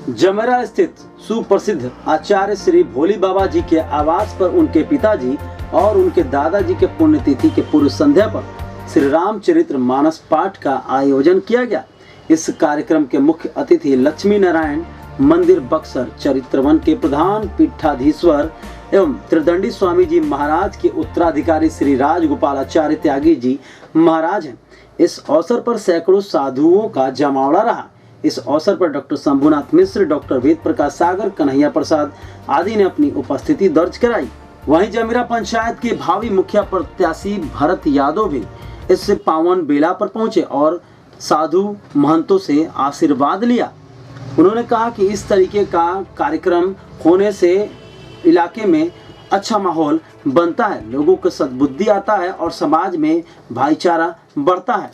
जमेरा स्थित सुप्रसिद्ध आचार्य श्री भोली बाबा जी के आवास पर उनके पिताजी और उनके दादाजी के पुण्यतिथि के पूर्व संध्या पर श्री रामचरित्र मानस पाठ का आयोजन किया गया। इस कार्यक्रम के मुख्य अतिथि लक्ष्मी नारायण मंदिर बक्सर चरित्रवन के प्रधान पीठाधीश्वर एवं त्रिदंडी स्वामी जी महाराज के उत्तराधिकारी श्री राजगोपालाचार्य त्यागी जी महाराज हैं। इस अवसर पर सैकड़ों साधुओं का जमावड़ा रहा। इस अवसर पर डॉक्टर शंभुनाथ मिश्र, डॉक्टर वेद प्रकाश सागर, कन्हैया प्रसाद आदि ने अपनी उपस्थिति दर्ज कराई। वहीं जमेरा पंचायत के भावी मुखिया प्रत्याशी भरत यादव भी इस पावन बेला पर पहुंचे और साधु महंतों से आशीर्वाद लिया। उन्होंने कहा कि इस तरीके का कार्यक्रम होने से इलाके में अच्छा माहौल बनता है, लोगों को सद्बुद्धि आता है और समाज में भाईचारा बढ़ता है।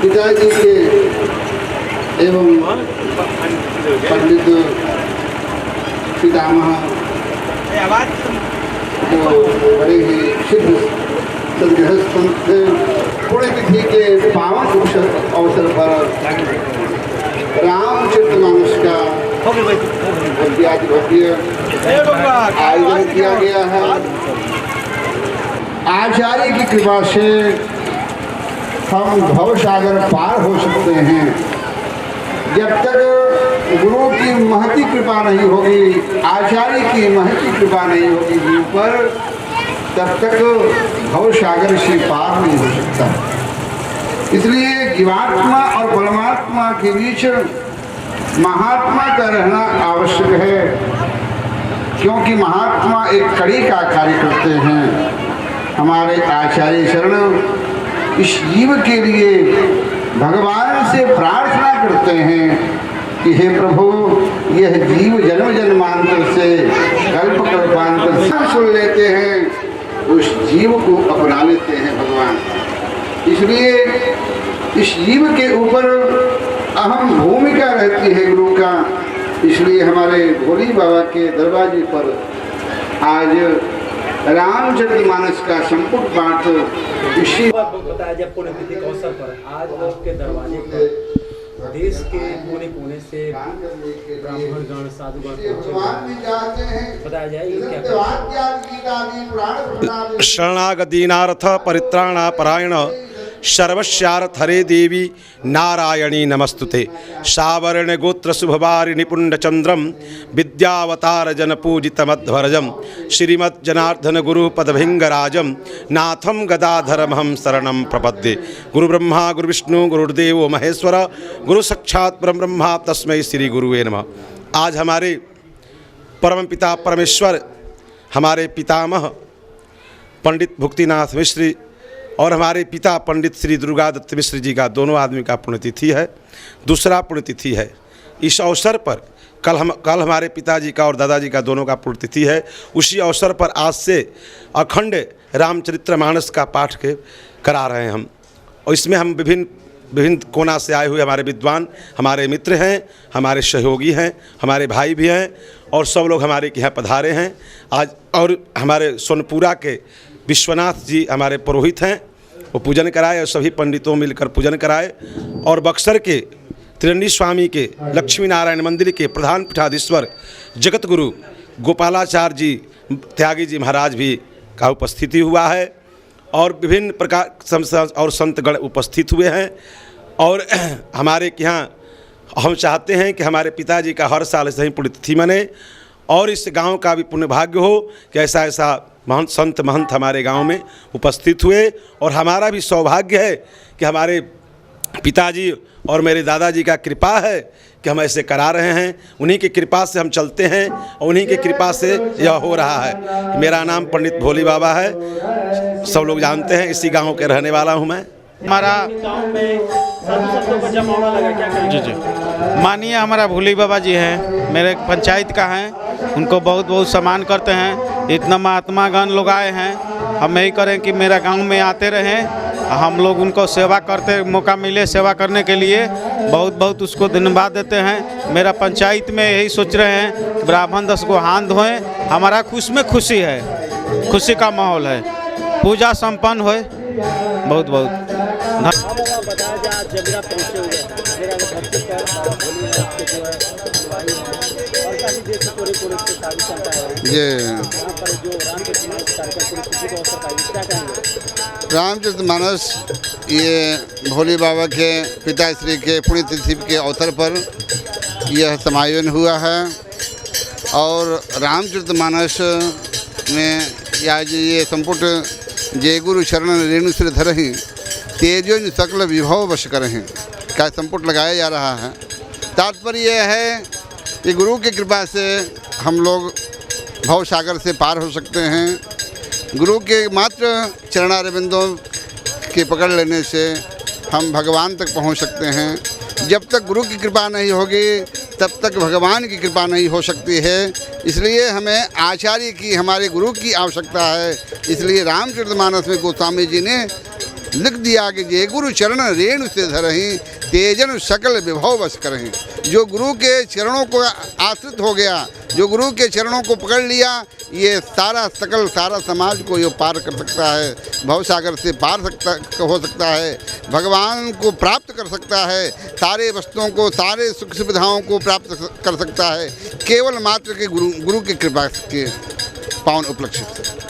पिताजी के एवं पंडित पितामह जो बड़े ही सिद्ध सदगृहस्थ थे, पुण्यतिथि के पावन अवसर पर रामचरितमानस का भव्य आयोजन किया गया है। आचार्य की कृपा से हम भवसागर पार हो सकते हैं। जब तक गुरु की महती कृपा नहीं होगी, आचार्य की महती कृपा नहीं होगी जीव पर, तब तक भवसागर से पार नहीं हो सकता। इसलिए जीवात्मा और परमात्मा के बीच महात्मा का रहना आवश्यक है, क्योंकि महात्मा एक कड़ी का कार्य करते हैं। हमारे आचार्य शरण इस जीव के लिए भगवान से प्रार्थना करते हैं कि हे प्रभु, यह जीव जन्म जन्मांतर से कल्प कल्पांतर से सुन लेते हैं, उस जीव को अपना लेते हैं भगवान। इसलिए इस जीव के ऊपर अहम भूमिका रहती है गुरु का। इसलिए हमारे भोली बाबा के दरवाजे पर आज रामचरितमानस का संपूर्ण पाठ इसी बताया जाए। पुण्यतिथि के अवसर पर आज आपके दरवाजे पर देश के कोने कोने से ब्राह्मण गण साधुगण बताया जाए क्या। शरणागदीनार्थ परित्राणा परायण सर्वस्यार्थ हरे देवी नारायणी नमस्तुते। सावर्ण गोत्र शुभवारि निपुण्य चंद्रम विद्यावतार जन पूजित मध्वरजम श्रीमद जनार्दन गुरु पदभिंगराजम नाथम गदाधरमहं शरणं प्रपद्ये। गुरु ब्रह्मा गुरु विष्णु गुरुदेव महेश्वर गुरु साक्षात् परम ब्रह्मा तस्मै श्री गुरुवे नमः। आज हमारे परम पिता परमेश्वर, हमारे पितामह पंडित भुक्तिनाथ मिश्र और हमारे पिता पंडित श्री दुर्गादत्त मिश्र जी का दोनों आदमी का पुण्यतिथि है। दूसरा पुण्यतिथि है। इस अवसर पर कल हमारे पिताजी का और दादाजी का दोनों का पुण्यतिथि है। उसी अवसर पर आज से अखंड रामचरितमानस का पाठ करा रहे हैं हम। और इसमें हम विभिन्न कोना से आए हुए हमारे विद्वान, हमारे मित्र हैं, हमारे सहयोगी हैं, हमारे भाई भी हैं और सब लोग हमारे यहाँ पधारे हैं आज। और हमारे सोनपुरा के विश्वनाथ जी हमारे पुरोहित हैं, वो पूजन कराए और सभी पंडितों मिलकर पूजन कराए। और बक्सर के त्रिदंडी स्वामी के लक्ष्मी नारायण मंदिर के प्रधान पीठाधीश्वर जगत गुरु गोपालाचार्य जी त्यागी जी महाराज भी का उपस्थिति हुआ है और विभिन्न प्रकार और संतगण उपस्थित हुए हैं। और हमारे यहाँ हम चाहते हैं कि हमारे पिताजी का हर साल ऐसे ही पुण्यतिथि मने और इस गांव का भी पुण्य भाग्य हो कि ऐसा ऐसा महंत संत महंत हमारे गांव में उपस्थित हुए। और हमारा भी सौभाग्य है कि हमारे पिताजी और मेरे दादाजी का कृपा है कि हम ऐसे करा रहे हैं। उन्हीं की कृपा से हम चलते हैं और उन्हीं की कृपा से यह हो रहा है। मेरा नाम पंडित भोली बाबा है, सब लोग जानते हैं, इसी गांव के रहने वाला हूं मैं। हमारा जी जी मानिए हमारा भोली बाबा जी हैं, मेरे पंचायत का हैं, उनको बहुत बहुत सम्मान करते हैं। इतना महात्मा गण लोग आए हैं, हम यही करें कि मेरा गांव में आते रहें, हम लोग उनको सेवा करते, मौका मिले सेवा करने के लिए बहुत बहुत उसको धन्यवाद देते हैं। मेरा पंचायत में यही सोच रहे हैं कि ब्राह्मण 10 को हाथ धोएं, हमारा में खुशी है, खुशी का माहौल है, पूजा संपन्न होए। बहुत बहुत रामचरितमानस ये भोले बाबा के पिताश्री के पुण्यतिथि के अवसर पर यह समायोजन हुआ है। और रामचरितमानस में आज ये संपुट जय गुरु शरण रेणु सिर धरहि तेजो सकल विभव वश करहि का संपुट लगाया जा रहा है। तात्पर्य यह है कि गुरु की कृपा से हम लोग भव सागर से पार हो सकते हैं। गुरु के मात्र चरणारविंदों के पकड़ लेने से हम भगवान तक पहुंच सकते हैं। जब तक गुरु की कृपा नहीं होगी तब तक भगवान की कृपा नहीं हो सकती है। इसलिए हमें आचार्य की, हमारे गुरु की आवश्यकता है। इसलिए रामचरितमानस में गोस्वामी जी ने लिख दिया कि जे गुरु चरण रेणु से धरहि तेजन सकल विभव वश करहि। जो गुरु के चरणों को आश्रित हो गया, जो गुरु के चरणों को पकड़ लिया, ये सारा समाज को ये पार कर सकता है, भवसागर से पार हो सकता है, भगवान को प्राप्त कर सकता है, सारे वस्तुओं को, सारे सुख सुविधाओं को प्राप्त कर सकता है, केवल मात्र के गुरु की कृपा के पावन उपलक्ष्य से।